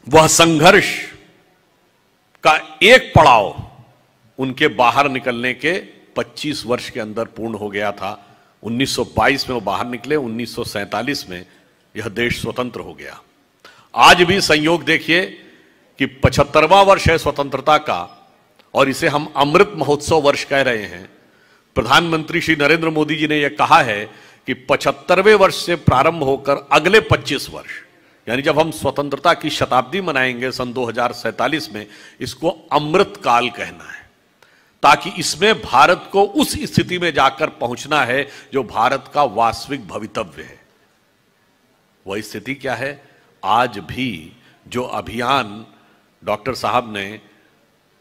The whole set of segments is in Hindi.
वह संघर्ष का एक पड़ाव उनके बाहर निकलने के 25 वर्ष के अंदर पूर्ण हो गया था। 1922 में वो बाहर निकले, 1947 में यह देश स्वतंत्र हो गया। आज भी संयोग देखिए कि 75वां वर्ष है स्वतंत्रता का और इसे हम अमृत महोत्सव वर्ष कह रहे हैं। प्रधानमंत्री श्री नरेंद्र मोदी जी ने यह कहा है कि 75वें वर्ष से प्रारंभ होकर अगले 25 वर्ष, यानी जब हम स्वतंत्रता की शताब्दी मनाएंगे सन 2047 में, इसको अमृत काल कहना है, ताकि इसमें भारत को उस स्थिति में जाकर पहुंचना है जो भारत का वास्तविक भवितव्य है। वह स्थिति क्या है? आज भी जो अभियान डॉक्टर साहब ने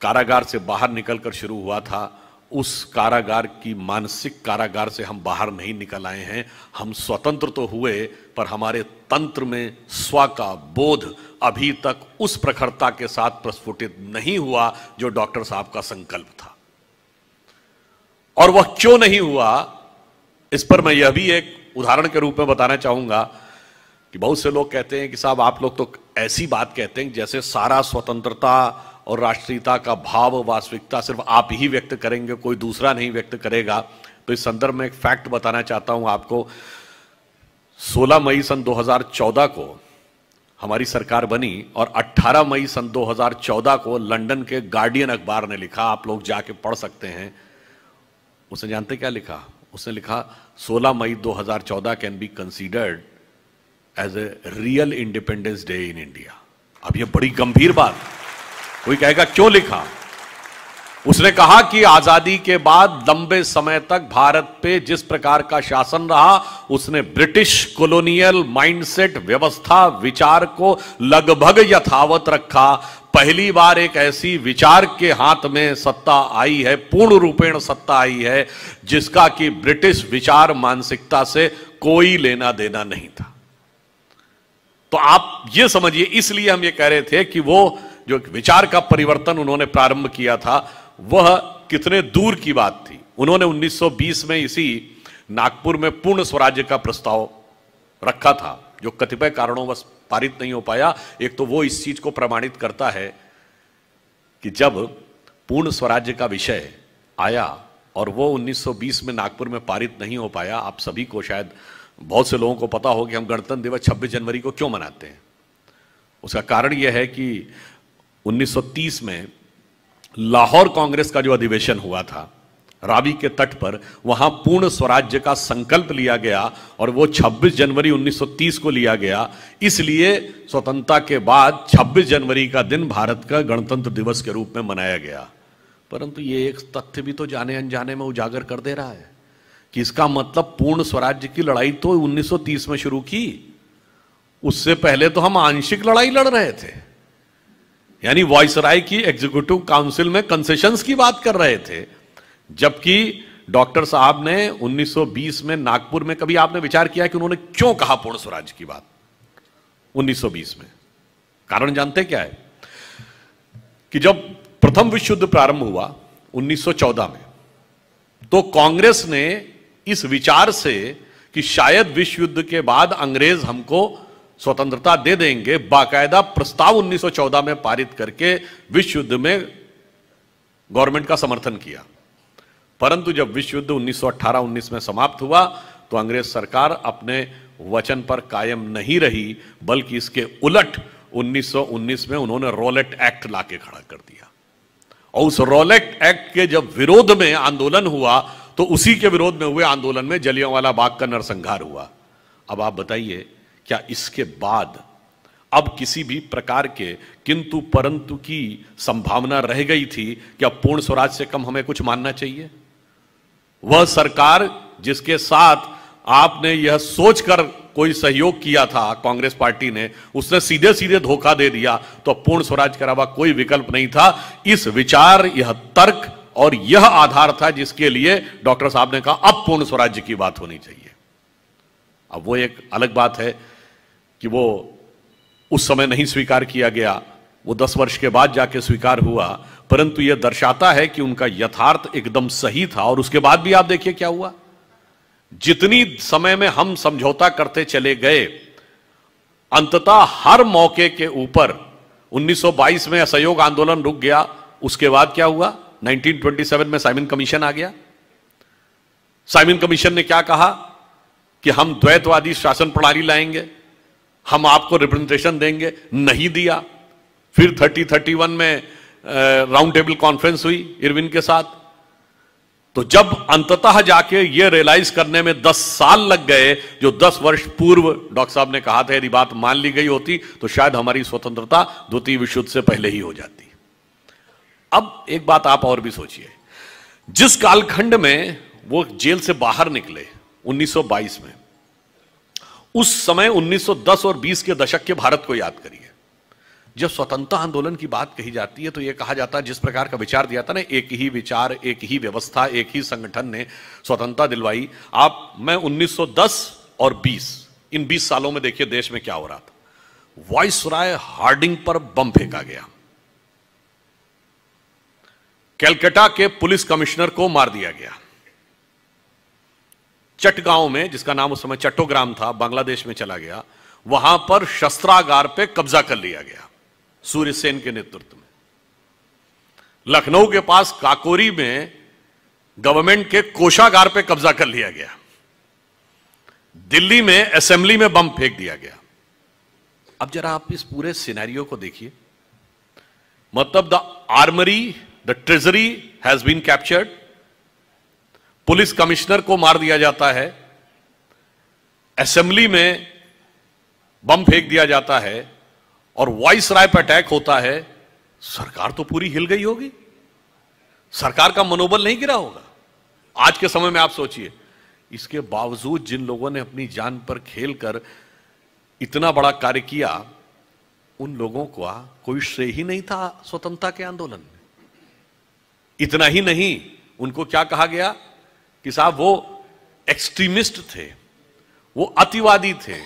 कारागार से बाहर निकलकर शुरू हुआ था, उस कारागार की मानसिक कारागार से हम बाहर नहीं निकल आए हैं। हम स्वतंत्र तो हुए, पर हमारे तंत्र में स्व का बोध अभी तक उस प्रखरता के साथ प्रस्फुटित नहीं हुआ जो डॉक्टर साहब का संकल्प था। और वह क्यों नहीं हुआ, इस पर मैं यह भी एक उदाहरण के रूप में बताना चाहूंगा कि बहुत से लोग कहते हैं कि साहब आप लोग तो ऐसी बात कहते हैं जैसे सारा स्वतंत्रता और राष्ट्रीयता का भाव, वास्तविकता सिर्फ आप ही व्यक्त करेंगे, कोई दूसरा नहीं व्यक्त करेगा। तो इस संदर्भ में एक फैक्ट बताना चाहता हूं आपको। 16 मई सन 2014 को हमारी सरकार बनी और 18 मई सन 2014 को लंदन के गार्डियन अखबार ने लिखा, आप लोग जाके पढ़ सकते हैं। उसने जानते क्या लिखा? उसने लिखा 16 मई 2014 can be considered as a real independence day in India. अब यह बड़ी गंभीर बात, कोई कहेगा क्यों लिखा? उसने कहा कि आजादी के बाद लंबे समय तक भारत पे जिस प्रकार का शासन रहा, उसने ब्रिटिश कॉलोनियल माइंडसेट, व्यवस्था, विचार को लगभग यथावत रखा। पहली बार एक ऐसी विचार के हाथ में सत्ता आई है, पूर्ण रूपेण सत्ता आई है, जिसका कि ब्रिटिश विचार मानसिकता से कोई लेना देना नहीं था। तो आप ये समझिए, इसलिए हम ये कह रहे थे कि वो जो विचार का परिवर्तन उन्होंने प्रारंभ किया था, वह कितने दूर की बात थी। उन्होंने 1920 में इसी नागपुर में पूर्ण स्वराज्य का प्रस्ताव रखा था, जो कतिपय कारणों बस पारित नहीं हो पाया। एक तो वो इस चीज को प्रमाणित करता है कि जब पूर्ण स्वराज्य का विषय आया और वो 1920 में नागपुर में पारित नहीं हो पाया, आप सभी को शायद बहुत से लोगों को पता हो कि हम गणतंत्र दिवस 26 जनवरी को क्यों मनाते हैं। उसका कारण यह है कि 1930 में लाहौर कांग्रेस का जो अधिवेशन हुआ था रावी के तट पर, वहां पूर्ण स्वराज्य का संकल्प लिया गया और वो 26 जनवरी 1930 को लिया गया। इसलिए स्वतंत्रता के बाद 26 जनवरी का दिन भारत का गणतंत्र दिवस के रूप में मनाया गया। परंतु ये एक तथ्य भी तो जाने अनजाने में उजागर कर दे रहा है कि इसका मतलब पूर्ण स्वराज्य की लड़ाई तो 1930 में शुरू की, उससे पहले तो हम आंशिक लड़ाई लड़ रहे थे, यानी वायसराय की एग्जीक्यूटिव काउंसिल में कंसेशंस की बात कर रहे थे। जबकि डॉक्टर साहब ने 1920 में नागपुर में, कभी आपने विचार किया कि उन्होंने क्यों कहा पूर्ण स्वराज्य की बात 1920 में? कारण जानते क्या है कि जब प्रथम विश्व युद्ध प्रारंभ हुआ 1914 में, तो कांग्रेस ने इस विचार से कि शायद विश्व युद्ध के बाद अंग्रेज हमको स्वतंत्रता दे देंगे, बाकायदा प्रस्ताव 1914 में पारित करके विश्व युद्ध में गवर्नमेंट का समर्थन किया। परंतु जब विश्व युद्ध 1918-19 में समाप्त हुआ तो अंग्रेज सरकार अपने वचन पर कायम नहीं रही, बल्कि इसके उलट 1919 में उन्होंने रॉलेट एक्ट लाके खड़ा कर दिया। और उस रॉलेट एक्ट के जब विरोध में आंदोलन हुआ तो उसी के विरोध में हुए आंदोलन में जलियांवाला बाग का नरसंहार हुआ। अब आप बताइए, क्या इसके बाद अब किसी भी प्रकार के किंतु परंतु की संभावना रह गई थी कि अब पूर्ण स्वराज से कम हमें कुछ मानना चाहिए? वह सरकार जिसके साथ आपने यह सोचकर कोई सहयोग किया था, कांग्रेस पार्टी ने, उसने सीधे सीधे धोखा दे दिया। तो पूर्ण स्वराज के अलावा कोई विकल्प नहीं था। इस विचार, यह तर्क और यह आधार था जिसके लिए डॉक्टर साहब ने कहा अब पूर्ण स्वराज्य की बात होनी चाहिए। अब वो एक अलग बात है कि वो उस समय नहीं स्वीकार किया गया, वो 10 वर्ष के बाद जाके स्वीकार हुआ, परंतु यह दर्शाता है कि उनका यथार्थ एकदम सही था। और उसके बाद भी आप देखिए क्या हुआ, जितनी समय में हम समझौता करते चले गए, अंततः हर मौके के ऊपर 1922 में असहयोग आंदोलन रुक गया। उसके बाद क्या हुआ? 1927 में साइमन कमीशन आ गया। साइमन कमीशन ने क्या कहा कि हम द्वैतवादी शासन प्रणाली लाएंगे, हम आपको रिप्रेजेंटेशन देंगे। नहीं दिया। फिर 30-31 में राउंड टेबल कॉन्फ्रेंस हुई इरविन के साथ। तो जब अंततः जाके ये रियलाइज करने में 10 साल लग गए, जो 10 वर्ष पूर्व डॉक्टर साहब ने कहा था यदि बात मान ली गई होती तो शायद हमारी स्वतंत्रता द्वितीय विश्व युद्ध से पहले ही हो जाती। अब एक बात आप और भी सोचिए, जिस कालखंड में वो जेल से बाहर निकले 1922 में, उस समय 1910 और 20 के दशक के भारत को याद करिए। जब स्वतंत्रता आंदोलन की बात कही जाती है तो यह कहा जाता है जिस प्रकार का विचार दिया था ना, एक ही विचार, एक ही व्यवस्था, एक ही संगठन ने स्वतंत्रता दिलवाई। मैं 1910 और 20, इन 20 सालों में देखिए देश में क्या हो रहा था। वाइसराय हार्डिंग पर बम फेंका गया, कलकत्ता के पुलिस कमिश्नर को मार दिया गया, चटगांव में, जिसका नाम उस समय चट्टोग्राम था, बांग्लादेश में चला गया, वहां पर शस्त्रागार पे कब्जा कर लिया गया सूर्य सेन के नेतृत्व में। लखनऊ के पास काकोरी में गवर्नमेंट के कोषागार पे कब्जा कर लिया गया। दिल्ली में असेंबली में बम फेंक दिया गया। अब जरा आप इस पूरे सिनेरियो को देखिए। मतलब the armoury, the treasury has been captured, police commissioner को मार दिया जाता है, असेंबली में बम फेंक दिया जाता है और वाइसराय पर अटैक होता है। सरकार तो पूरी हिल गई होगी, सरकार का मनोबल नहीं गिरा होगा। आज के समय में आप सोचिए, इसके बावजूद जिन लोगों ने अपनी जान पर खेलकर इतना बड़ा कार्य किया, उन लोगों का कोई श्रेय ही नहीं था स्वतंत्रता के आंदोलन में। इतना ही नहीं, उनको क्या कहा गया कि साहब वो एक्सट्रीमिस्ट थे, वो अतिवादी थे,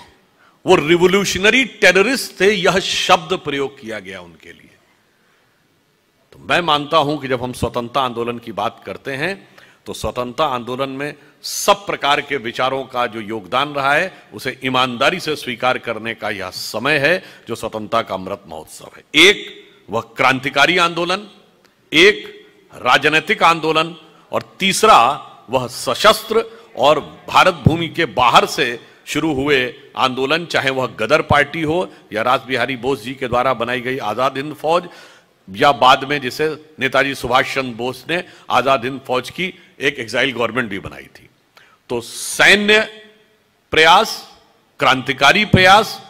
वो रिवोल्यूशनरी टेररिस्ट थे, यह शब्द प्रयोग किया गया उनके लिए। तो मैं मानता हूं कि जब हम स्वतंत्रता आंदोलन की बात करते हैं तो स्वतंत्रता आंदोलन में सब प्रकार के विचारों का जो योगदान रहा है उसे ईमानदारी से स्वीकार करने का यह समय है जो स्वतंत्रता का अमृत महोत्सव है। एक वह क्रांतिकारी आंदोलन, एक राजनीतिक आंदोलन, और तीसरा वह सशस्त्र और भारत भूमि के बाहर से शुरू हुए आंदोलन, चाहे वह गदर पार्टी हो या रास बिहारी बोस जी के द्वारा बनाई गई आजाद हिंद फौज, या बाद में जिसे नेताजी सुभाष चंद्र बोस ने आजाद हिंद फौज की एक एग्जाइल गवर्नमेंट भी बनाई थी। तो सैन्य प्रयास, क्रांतिकारी प्रयास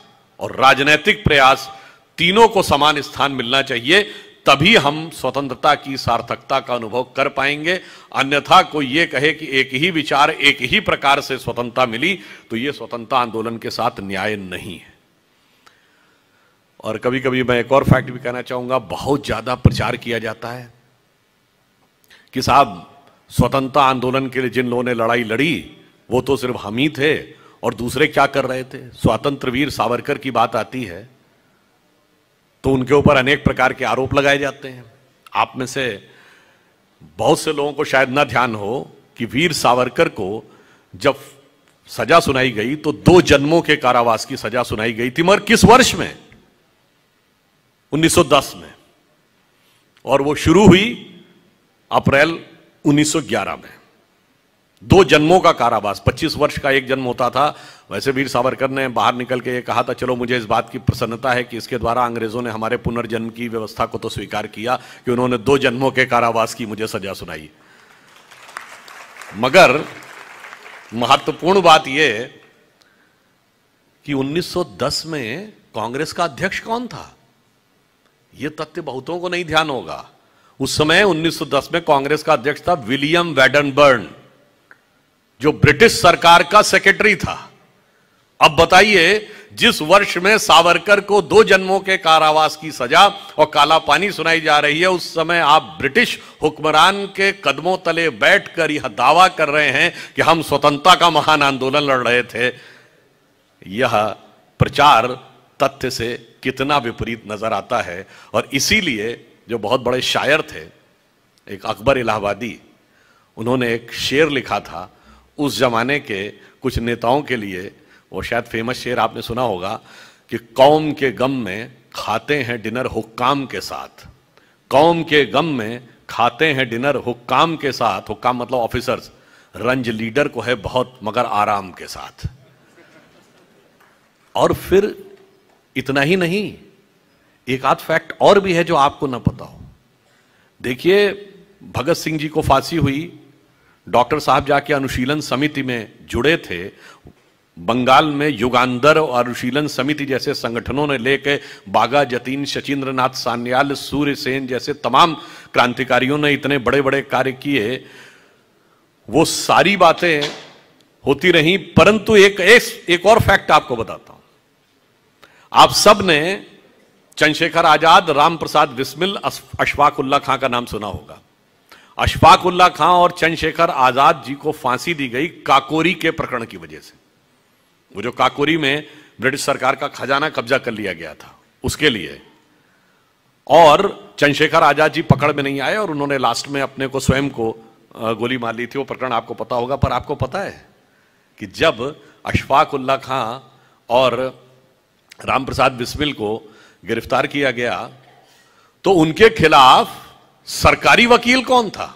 और राजनीतिक प्रयास, तीनों को समान स्थान मिलना चाहिए, तभी हम स्वतंत्रता की सार्थकता का अनुभव कर पाएंगे। अन्यथा कोई ये कहे कि एक ही विचार, एक ही प्रकार से स्वतंत्रता मिली, तो ये स्वतंत्रता आंदोलन के साथ न्याय नहीं है। और कभी कभी मैं एक और फैक्ट भी कहना चाहूंगा, बहुत ज्यादा प्रचार किया जाता है कि साहब स्वतंत्रता आंदोलन के लिए जिन लोगों ने लड़ाई लड़ी वो तो सिर्फ हम ही थे और दूसरे क्या कर रहे थे। स्वतंत्र वीर सावरकर की बात आती है तो उनके ऊपर अनेक प्रकार के आरोप लगाए जाते हैं। आप में से बहुत से लोगों को शायद न ध्यान हो कि वीर सावरकर को जब सजा सुनाई गई तो 2 जन्मों के कारावास की सजा सुनाई गई थी, मगर किस वर्ष में? 1910 में, और वो शुरू हुई अप्रैल 1911 में। 2 जन्मों का कारावास, 25 वर्ष का एक जन्म होता था। वैसे वीर सावरकर ने बाहर निकल के ये कहा था, चलो मुझे इस बात की प्रसन्नता है कि इसके द्वारा अंग्रेजों ने हमारे पुनर्जन्म की व्यवस्था को तो स्वीकार किया कि उन्होंने 2 जन्मों के कारावास की मुझे सजा सुनाई। मगर महत्वपूर्ण बात यह कि 1910 में कांग्रेस का अध्यक्ष कौन था, यह तथ्य बहुतों को नहीं ध्यान होगा। उस समय 1910 में कांग्रेस का अध्यक्ष था विलियम वैडनबर्न, जो ब्रिटिश सरकार का सेक्रेटरी था। अब बताइए, जिस वर्ष में सावरकर को 2 जन्मों के कारावास की सजा और काला पानी सुनाई जा रही है, उस समय आप ब्रिटिश हुक्मरान के कदमों तले बैठकर यह दावा कर रहे हैं कि हम स्वतंत्रता का महान आंदोलन लड़ रहे थे। यह प्रचार तथ्य से कितना विपरीत नजर आता है। और इसीलिए जो बहुत बड़े शायर थे, एक अकबर इलाहाबादी, उन्होंने एक शेर लिखा था उस जमाने के कुछ नेताओं के लिए। वो शायद फेमस शेर आपने सुना होगा कि कौम के गम में खाते हैं डिनर हुक्काम के साथ, कौम के गम में खाते हैं डिनर हुक्काम के साथ, हुक्काम मतलब ऑफिसर्स, रंज लीडर को है बहुत मगर आराम के साथ। और फिर इतना ही नहीं, एक आध फैक्ट और भी है जो आपको ना पता हो। देखिए, भगत सिंह जी को फांसी हुई, डॉक्टर साहब जाके अनुशीलन समिति में जुड़े थे। बंगाल में युगांधर और अनुशीलन समिति जैसे संगठनों ने लेके बागा जतीन, शचीन्द्र नाथ सान्याल, सूर्य सेन जैसे तमाम क्रांतिकारियों ने इतने बड़े बड़े कार्य किए। वो सारी बातें होती रहीं, परंतु एक और फैक्ट आपको बताता हूं। आप सब ने चंद्रशेखर आजाद, राम प्रसाद बिस्मिल, अशफाक उल्ला खां का नाम सुना होगा। अशफाक उल्ला खां और चंद्रशेखर आजाद जी को फांसी दी गई काकोरी के प्रकरण की वजह से। वो जो काकोरी में ब्रिटिश सरकार का खजाना कब्जा कर लिया गया था, उसके लिए। और चंद्रशेखर आजाद जी पकड़ में नहीं आए और उन्होंने लास्ट में अपने को स्वयं को गोली मार ली थी। वो प्रकरण आपको पता होगा। पर आपको पता है कि जब अशफाक उल्ला खां और राम प्रसाद बिस्मिल को गिरफ्तार किया गया तो उनके खिलाफ सरकारी वकील कौन था?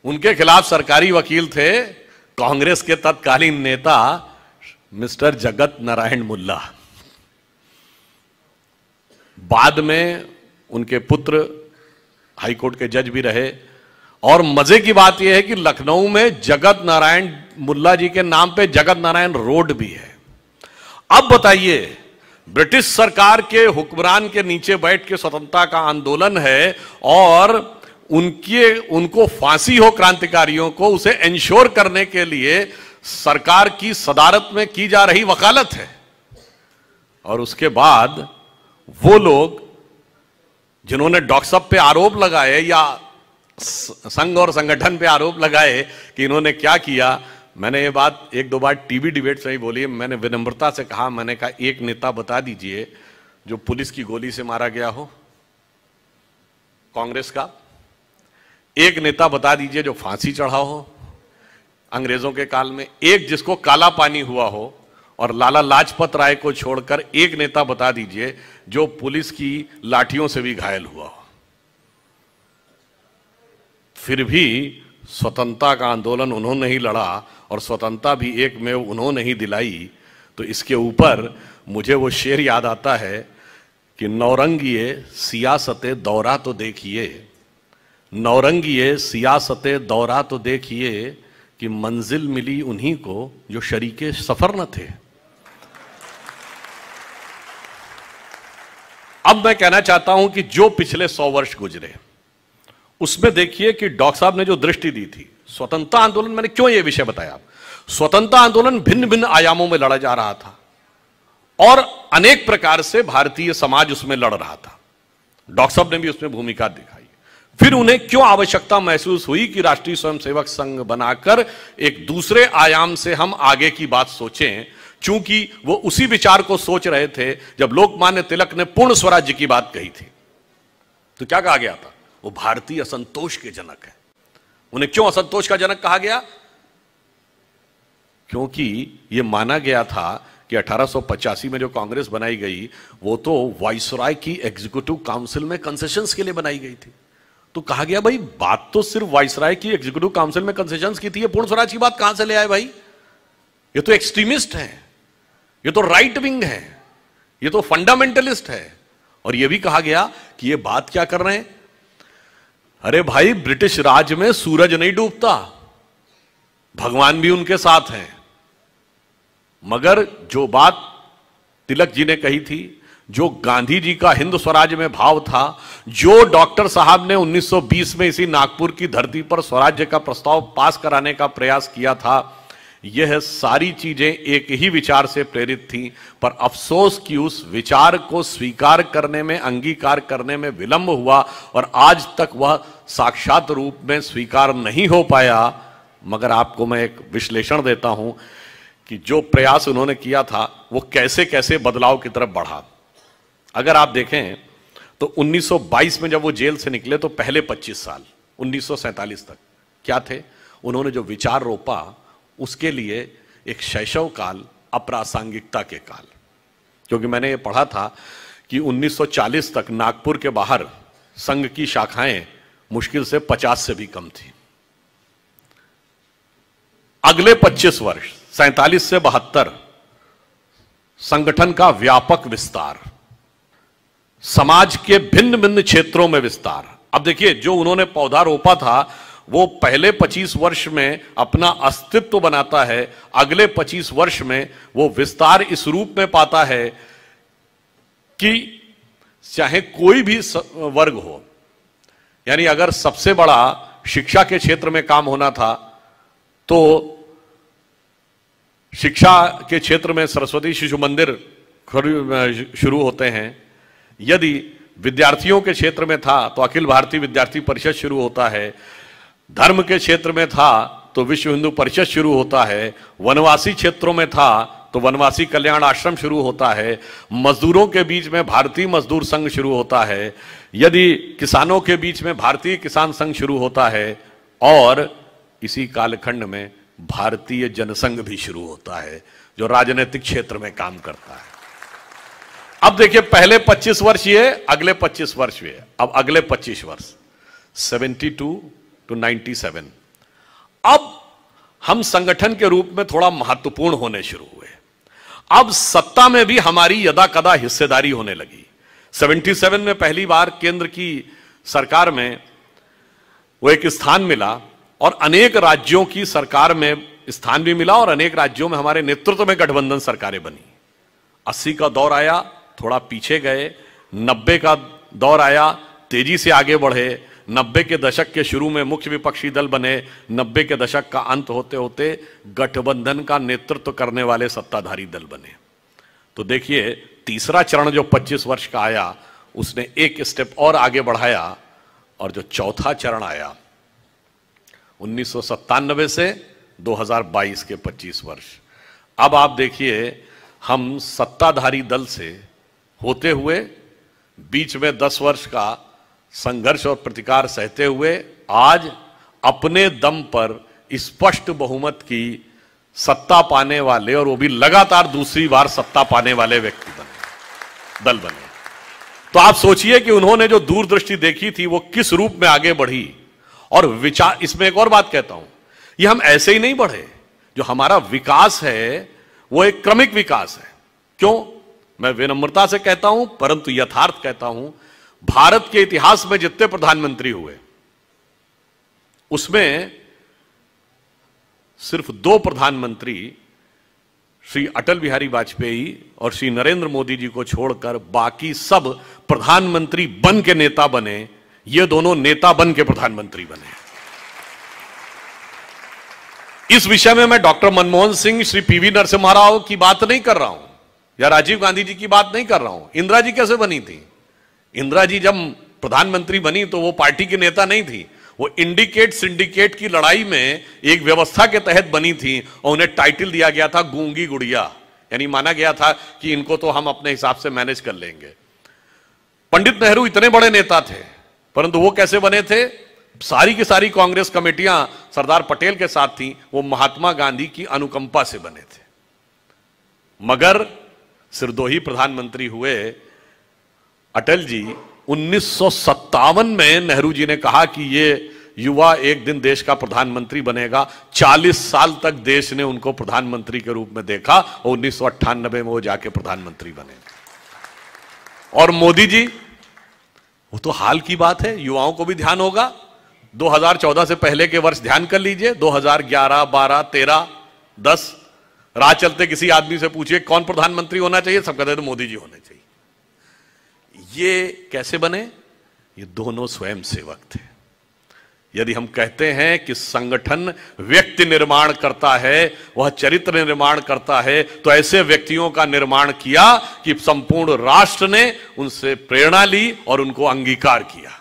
उनके खिलाफ सरकारी वकील थे कांग्रेस के तत्कालीन नेता मिस्टर जगत नारायण मुल्ला। बाद में उनके पुत्र हाईकोर्ट के जज भी रहे। और मजे की बात यह है कि लखनऊ में जगत नारायण मुल्ला जी के नाम पे जगत नारायण रोड भी है। अब बताइए, ब्रिटिश सरकार के हुक्मरान के नीचे बैठ के स्वतंत्रता का आंदोलन है और उनको फांसी हो क्रांतिकारियों को, उसे इंश्योर करने के लिए सरकार की सदारत में की जा रही वकालत है। और उसके बाद वो लोग जिन्होंने डॉक्टर साहब पे आरोप लगाए या संघ और संगठन पे आरोप लगाए कि इन्होंने क्या किया, मैंने ये बात एक दो बार टीवी डिबेट में ही बोली। मैंने विनम्रता से कहा, मैंने कहा एक नेता बता दीजिए जो पुलिस की गोली से मारा गया हो कांग्रेस का, एक नेता बता दीजिए जो फांसी चढ़ा हो अंग्रेजों के काल में, एक जिसको काला पानी हुआ हो, और लाला लाजपत राय को छोड़कर एक नेता बता दीजिए जो पुलिस की लाठियों से भी घायल हुआ हो। फिर भी स्वतंत्रता का आंदोलन उन्होंने ही लड़ा और स्वतंत्रता भी एक में उन्होंने ही दिलाई। तो इसके ऊपर मुझे वो शेर याद आता है कि नौरंगिए सियासते दौरा तो देखिए, नौरंगिए सियासते दौरा तो देखिए कि मंजिल मिली उन्हीं को जो शरीके सफर न थे। अब मैं कहना चाहता हूं कि जो पिछले 100 वर्ष गुजरे उसमें देखिए कि डॉक्टर साहब ने जो दृष्टि दी थी स्वतंत्रता आंदोलन, मैंने क्यों यह विषय बताया, स्वतंत्रता आंदोलन भिन्न भिन्न आयामों में लड़ा जा रहा था और अनेक प्रकार से भारतीय समाज उसमें लड़ रहा था। डॉक्टर साहब ने भी उसमें भूमिका दिखाई। फिर उन्हें क्यों आवश्यकता महसूस हुई कि राष्ट्रीय स्वयंसेवक संघ बनाकर एक दूसरे आयाम से हम आगे की बात सोचें, चूंकि वो उसी विचार को सोच रहे थे जब लोकमान्य तिलक ने पूर्ण स्वराज्य की बात कही थी। तो क्या कहा गया था, वो भारतीय असंतोष के जनक है। उन्हें क्यों असंतोष का जनक कहा गया? क्योंकि यह माना गया था कि 1885 में जो कांग्रेस बनाई गई वो तो वाइसरॉय की एग्जीक्यूटिव काउंसिल में कंसेशंस के लिए बनाई गई थी। तो कहा गया भाई बात तो सिर्फ वाइसरॉय की एग्जीक्यूटिव काउंसिल में कंसेशंस की थी, ये पूर्ण स्वराज की बात कहां से ले आए भाई? ये तो एक्सट्रीमिस्ट है, ये तो राइट विंग है, ये तो फंडामेंटलिस्ट है। और यह भी कहा गया कि ये बात क्या कर रहे हैं, अरे भाई ब्रिटिश राज में सूरज नहीं डूबता, भगवान भी उनके साथ हैं। मगर जो बात तिलक जी ने कही थी, जो गांधी जी का हिंद स्वराज में भाव था, जो डॉक्टर साहब ने 1920 में इसी नागपुर की धरती पर स्वराज्य का प्रस्ताव पास कराने का प्रयास किया था, यह सारी चीजें एक ही विचार से प्रेरित थी। पर अफसोस कि उस विचार को स्वीकार करने में, अंगीकार करने में विलंब हुआ और आज तक वह साक्षात रूप में स्वीकार नहीं हो पाया। मगर आपको मैं एक विश्लेषण देता हूं कि जो प्रयास उन्होंने किया था वो कैसे कैसे बदलाव की तरफ बढ़ा। अगर आप देखें तो 1922 में जब वो जेल से निकले तो पहले 25 साल 1947 तक क्या थे, उन्होंने जो विचार रोपा उसके लिए एक शैशव काल अप्रासंगिकता के काल। क्योंकि मैंने ये पढ़ा था कि 1940 तक नागपुर के बाहर संघ की शाखाएं मुश्किल से 50 से भी कम थी। अगले 25 वर्ष 47 से 72 संगठन का व्यापक विस्तार, समाज के भिन्न भिन्न क्षेत्रों में विस्तार। अब देखिए, जो उन्होंने पौधा रोपा था वो पहले 25 वर्ष में अपना अस्तित्व बनाता है, अगले 25 वर्ष में वो विस्तार इस रूप में पाता है कि चाहे कोई भी वर्ग हो, यानी अगर सबसे बड़ा शिक्षा के क्षेत्र में काम होना था तो शिक्षा के क्षेत्र में सरस्वती शिशु मंदिर शुरू होते हैं। यदि विद्यार्थियों के क्षेत्र में था तो अखिल भारतीय विद्यार्थी परिषद शुरू होता है। धर्म के क्षेत्र में था तो विश्व हिंदू परिषद शुरू होता है। वनवासी क्षेत्रों में था तो वनवासी कल्याण आश्रम शुरू होता है। मजदूरों के बीच में भारतीय मजदूर संघ शुरू होता है। यदि किसानों के बीच में भारतीय किसान संघ शुरू होता है, और इसी कालखंड में भारतीय जनसंघ भी शुरू होता है जो राजनीतिक क्षेत्र में काम करता है। अब देखिए, पहले 25 वर्ष ये, अगले 25 वर्ष ये, अब अगले 25 वर्ष 72 to 97। अब हम संगठन के रूप में थोड़ा महत्वपूर्ण होने शुरू हुए। अब सत्ता में भी हमारी यदा कदा हिस्सेदारी होने लगी। 77 में पहली बार केंद्र की सरकार में वो एक स्थान मिला, और अनेक राज्यों की सरकार में स्थान भी मिला, और अनेक राज्यों में हमारे नेतृत्व में गठबंधन सरकारें बनी। 80 का दौर आया, थोड़ा पीछे गए। 90 का दौर आया, तेजी से आगे बढ़े। 90 के दशक के शुरू में मुख्य विपक्षी दल बने। 90 के दशक का अंत होते होते गठबंधन का नेतृत्व करने वाले सत्ताधारी दल बने। तो देखिए, तीसरा चरण जो 25 वर्ष का आया उसने एक स्टेप और आगे बढ़ाया, और जो चौथा चरण आया 1997 से 2022 के 25 वर्ष। अब आप देखिए, हम सत्ताधारी दल से होते हुए बीच में 10 वर्ष का संघर्ष और प्रतिकार सहते हुए आज अपने दम पर स्पष्ट बहुमत की सत्ता पाने वाले, और वो भी लगातार दूसरी बार सत्ता पाने वाले व्यक्ति बने, दल बने। तो आप सोचिए कि उन्होंने जो दूरदृष्टि देखी थी वो किस रूप में आगे बढ़ी। और विचार, इसमें एक और बात कहता हूं, ये हम ऐसे ही नहीं बढ़े। जो हमारा विकास है वो एक क्रमिक विकास है। क्यों? मैं विनम्रता से कहता हूं, परंतु यथार्थ कहता हूं। भारत के इतिहास में जितने प्रधानमंत्री हुए उसमें सिर्फ 2 प्रधानमंत्री, श्री अटल बिहारी वाजपेयी और श्री नरेंद्र मोदी जी को छोड़कर बाकी सब प्रधानमंत्री बन के नेता बने। ये दोनों नेता बन के प्रधानमंत्री बने। इस विषय में मैं डॉक्टर मनमोहन सिंह, श्री पीवी नरसिम्हा राव की बात नहीं कर रहा हूं, या राजीव गांधी जी की बात नहीं कर रहा हूं। इंदिरा जी कैसे बनी थी? इंदिरा जी जब प्रधानमंत्री बनी तो वो पार्टी की नेता नहीं थी, वो इंडिकेट सिंडिकेट की लड़ाई में एक व्यवस्था के तहत बनी थी, और उन्हें टाइटल दिया गया था गूंगी गुड़िया, यानी माना गया था कि इनको तो हम अपने हिसाब से मैनेज कर लेंगे। पंडित नेहरू इतने बड़े नेता थे, परंतु वो कैसे बने थे? सारी की सारी कांग्रेस कमेटियां सरदार पटेल के साथ थी, वो महात्मा गांधी की अनुकंपा से बने थे। मगर सिर्फ 2 ही प्रधानमंत्री हुए। अटल जी 1957 में नेहरू जी ने कहा कि ये युवा एक दिन देश का प्रधानमंत्री बनेगा। 40 साल तक देश ने उनको प्रधानमंत्री के रूप में देखा, और 1998 में वो जाके प्रधानमंत्री बने। और मोदी जी, वो तो हाल की बात है, युवाओं को भी ध्यान होगा। 2014 से पहले के वर्ष ध्यान कर लीजिए, 2011, 12, 13, 10। राह चलते किसी आदमी से पूछिए कौन प्रधानमंत्री होना चाहिए, सब कहते तो मोदी जी होने चाहिए। ये कैसे बने? ये दोनों स्वयं सेवक थे। यदि हम कहते हैं कि संगठन व्यक्ति निर्माण करता है, वह चरित्र निर्माण करता है, तो ऐसे व्यक्तियों का निर्माण किया कि संपूर्ण राष्ट्र ने उनसे प्रेरणा ली और उनको अंगीकार किया।